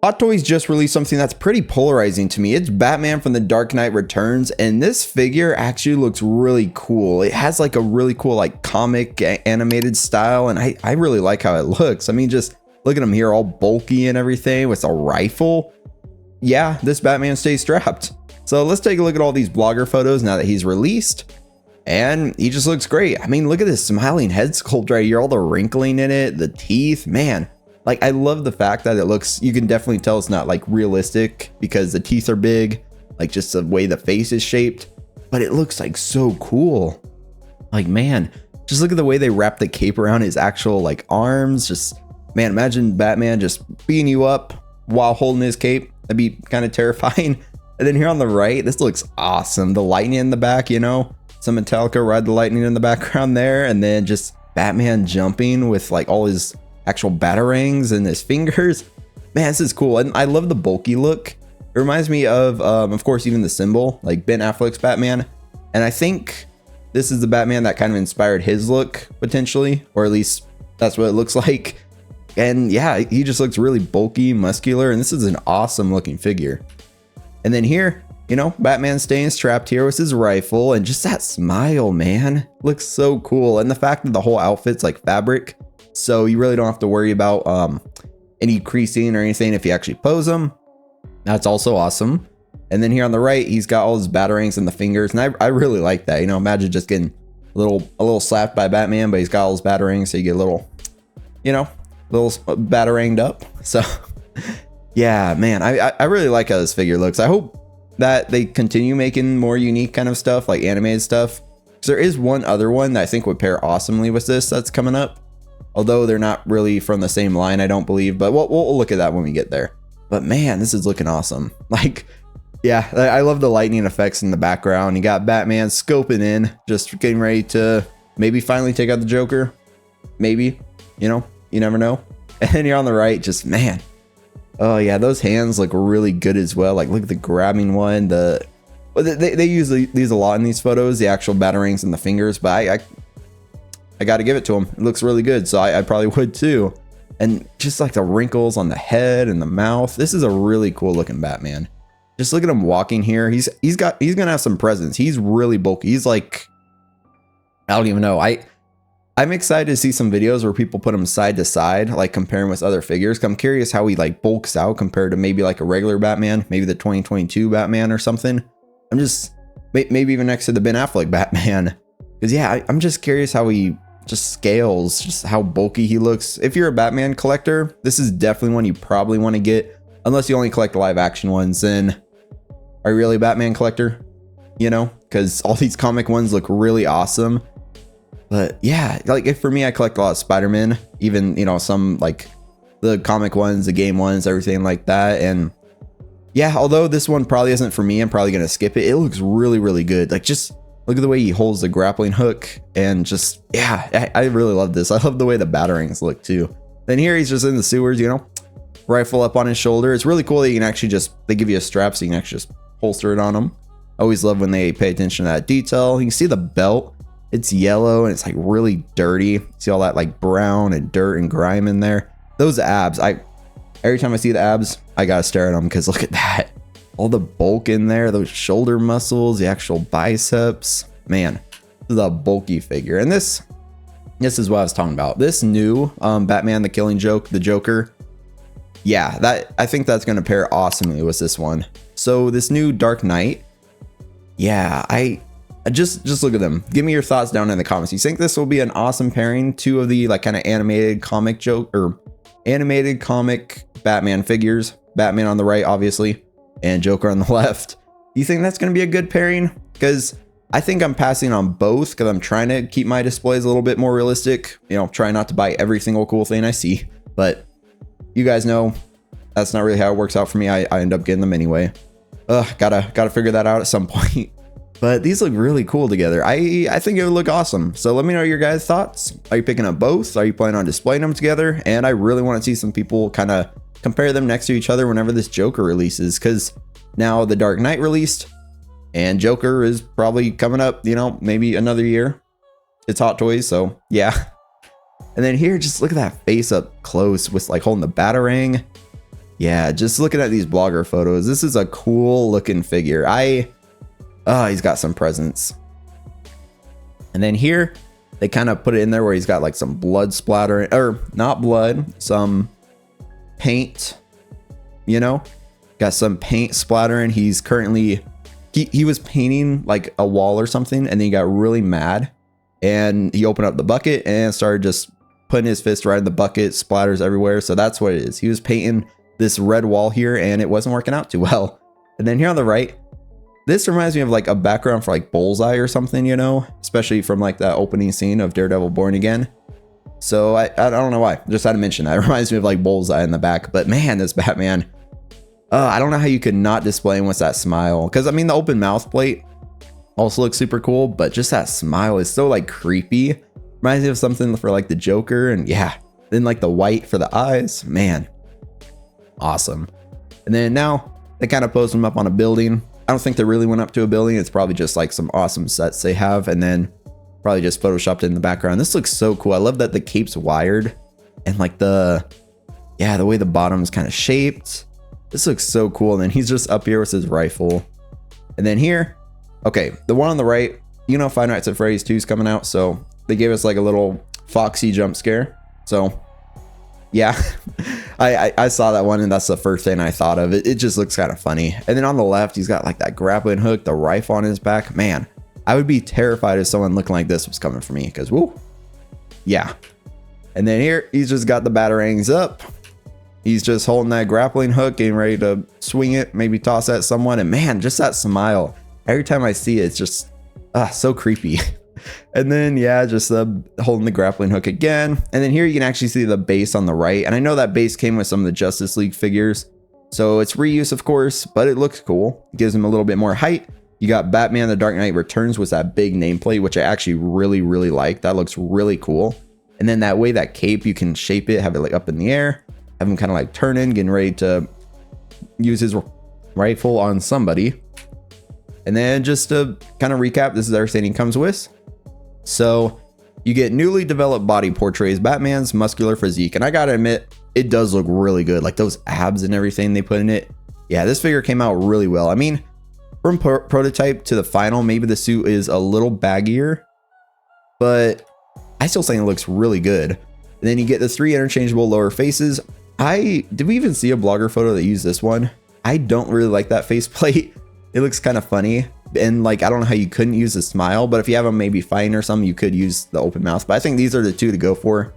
Hot Toys just released something that's pretty polarizing to me. It's Batman from The Dark Knight Returns, and this figure actually looks really cool. It has like a really cool like comic animated style, and I really like how it looks. I mean, just look at him here, all bulky and everything with a rifle. Yeah, this Batman stays strapped. So let's take a look at all these blogger photos now that he's released. And he just looks great. I mean, look at this smiling head sculpt right here, all the wrinkling in it, the teeth, man. Like, I love the fact that it looks, you can definitely tell it's not like realistic because the teeth are big, like just the way the face is shaped, but it looks like so cool. Like, man, just look at the way they wrap the cape around his actual like arms. Just, man, imagine Batman just beating you up while holding his cape. That'd be kind of terrifying. And then here on the right, this looks awesome. The lightning in the back, you know, some Metallica Ride the Lightning in the background there. And then just Batman jumping with like all his actual batarangs and his fingers. Man, this is cool. And I love the bulky look. It reminds me of course, even the symbol, like Ben Affleck's Batman. And I think this is the Batman that kind of inspired his look potentially, or at least that's what it looks like. And yeah, he just looks really bulky, muscular, and this is an awesome looking figure. And then here, you know, Batman staying strapped here with his rifle, and just that smile, man, looks so cool. And the fact that the whole outfit's like fabric, so you really don't have to worry about any creasing or anything if you actually pose them. That's also awesome. And then here on the right, he's got all his batarangs in the fingers, and I really like that. You know, imagine just getting a little slapped by Batman, but he's got all his batarangs, so you get a little, you know, little bataranged up. So yeah, man, I really like how this figure looks. I hope that they continue making more unique kind of stuff, like animated stuff. So there is one other one that I think would pair awesomely with this that's coming up. Although they're not really from the same line, I don't believe, but we'll look at that when we get there. But man, this is looking awesome. Like, yeah, I love the lightning effects in the background. You got Batman scoping in, just getting ready to maybe finally take out the Joker. Maybe, you know, you never know. And then you're on the right, just man. Oh yeah, those hands look really good as well. Like, look at the grabbing one. They use these a lot in these photos, the actual batarangs and the fingers, but I got to give it to him. It looks really good, so I probably would too. And just like the wrinkles on the head and the mouth, this is a really cool looking Batman. Just look at him walking here. He's gonna have some presence. He's really bulky. He's like, I don't even know. I'm excited to see some videos where people put him side to side, like comparing with other figures. I'm curious how he like bulks out compared to maybe like a regular Batman, maybe the 2022 Batman or something. I'm just maybe even next to the Ben Affleck Batman, because yeah, I'm just curious how he just scales, just how bulky he looks. If you're a Batman collector, this is definitely one you probably want to get, unless you only collect the live action ones. Then are you really a Batman collector? You know, because all these comic ones look really awesome. But yeah, like if for me, I collect a lot of Spider-Man, even, you know, some like the comic ones, the game ones, everything like that. And yeah, although this one probably isn't for me, I'm probably going to skip it. It looks really, really good. Like, just look at the way he holds the grappling hook, and just, yeah, I really love this. I love the way the batarangs look too. Then here he's just in the sewers, you know, rifle up on his shoulder. It's really cool that you can actually they give you a strap so you can actually just holster it on him. I always love when they pay attention to that detail. You can see the belt. It's yellow and it's like really dirty. See all that like brown and dirt and grime in there. Those abs, every time I see the abs, I gotta stare at them, because look at that. All the bulk in there, those shoulder muscles, the actual biceps. Man, this is a bulky figure. And this is what I was talking about. This new Batman the Killing Joke, the Joker. Yeah, I think that's going to pair awesomely with this one. So this new Dark Knight. Yeah, I just look at them. Give me your thoughts down in the comments. You think this will be an awesome pairing? Two of the like kind of animated comic Batman figures. Batman on the right, obviously, and Joker on the left. You think that's going to be a good pairing? Because I think I'm passing on both, because I'm trying to keep my displays a little bit more realistic. You know, try not to buy every single cool thing I see. But you guys know that's not really how it works out for me. I end up getting them anyway. Gotta figure that out at some point. But these look really cool together. I think it would look awesome. So let me know your guys' thoughts. Are you picking up both? Are you planning on displaying them together? And I really want to see some people kind of compare them next to each other whenever this Joker releases, because now the Dark Knight released and Joker is probably coming up, you know, maybe another year. It's Hot Toys, so yeah. And then here, just look at that face up close with like holding the batarang. Yeah, just looking at these blogger photos, this is a cool looking figure. He's got some presence. And then here, they kind of put it in there where he's got like some blood splattering, or not blood, some paint, you know, got some paint splattering. He's currently, he was painting like a wall or something, and then he got really mad and he opened up the bucket and started just putting his fist right in the bucket, splatters everywhere. So that's what it is. He was painting this red wall here and it wasn't working out too well. And then here on the right, this reminds me of like a background for like Bullseye or something, you know, especially from like that opening scene of Daredevil Born Again. So I don't know why, just had to mention that. It reminds me of like Bullseye in the back. But man, this Batman, I don't know how you could not display him with that smile. Because I mean, the open mouth plate also looks super cool, but just that smile is so like creepy. Reminds me of something for like the Joker. And yeah, then like the white for the eyes, man, awesome. And then now they kind of pose him up on a building. I don't think they really went up to a building. It's probably just like some awesome sets they have, and then probably just photoshopped it in the background. This looks so cool. I love that the cape's wired and like the way the bottom's kind of shaped. This looks so cool. And then he's just up here with his rifle. And then here, okay, the one on the right, you know, Five Nights at Freddy's 2 is coming out. So they gave us like a little Foxy jump scare. So yeah, I saw that one and that's the first thing I thought of. It just looks kind of funny. And then on the left, he's got like that grappling hook, the rifle on his back. Man, I would be terrified if someone looking like this was coming for me, because woo, yeah. And then here, he's just got the batarangs up. He's just holding that grappling hook, getting ready to swing it, maybe toss at someone. And man, just that smile. Every time I see it, it's just so creepy. And then, yeah, just holding the grappling hook again. And then here you can actually see the base on the right. And I know that base came with some of the Justice League figures. So it's reuse, of course, but it looks cool. It gives him a little bit more height. You got Batman The Dark Knight Returns with that big nameplate, which I actually really, really like. That looks really cool. And then that way, that cape, you can shape it, have it like up in the air, have him kind of like turning, getting ready to use his rifle on somebody. And then just to kind of recap, this is everything he comes with. So you get newly developed body portrays Batman's muscular physique. And I gotta admit, it does look really good. Like those abs and everything they put in it. Yeah, this figure came out really well. I mean, from prototype to the final, maybe the suit is a little baggier, but I still think it looks really good. And then you get the 3 interchangeable lower faces. Did we even see a blogger photo that used this one? I don't really like that faceplate. It looks kind of funny. And like, I don't know how you couldn't use a smile, but if you have them maybe fighting or something, you could use the open mouth. But I think these are the 2 to go for.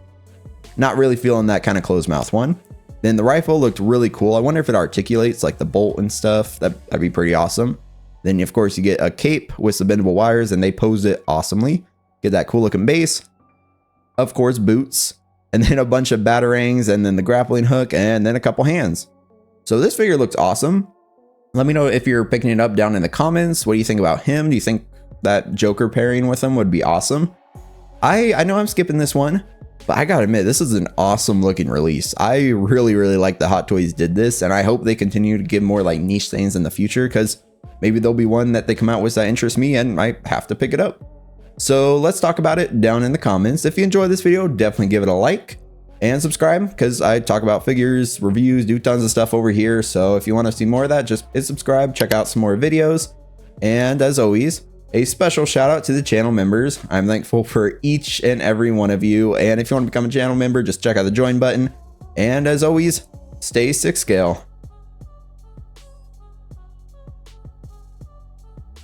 Not really feeling that kind of closed mouth one. Then the rifle looked really cool. I wonder if it articulates like the bolt and stuff. That'd be pretty awesome. Then of course you get a cape with some bendable wires and they posed it awesomely. Get that cool looking base. Of course, boots. And then a bunch of batarangs and then the grappling hook and then a couple hands. So this figure looks awesome. Let me know if you're picking it up down in the comments. What do you think about him? Do you think that Joker pairing with him would be awesome? I know I'm skipping this one, but I gotta admit, this is an awesome looking release. I really, really like the Hot Toys did this, and I hope they continue to give more like niche things in the future, because maybe there'll be one that they come out with that interests me and I have to pick it up. So let's talk about it down in the comments. If you enjoyed this video, definitely give it a like and subscribe, because I talk about figures, reviews, do tons of stuff over here. So if you want to see more of that, just hit subscribe, check out some more videos. And as always, a special shout out to the channel members. I'm thankful for each and every one of you. And if you want to become a channel member, just check out the join button. And as always, stay 6 scale.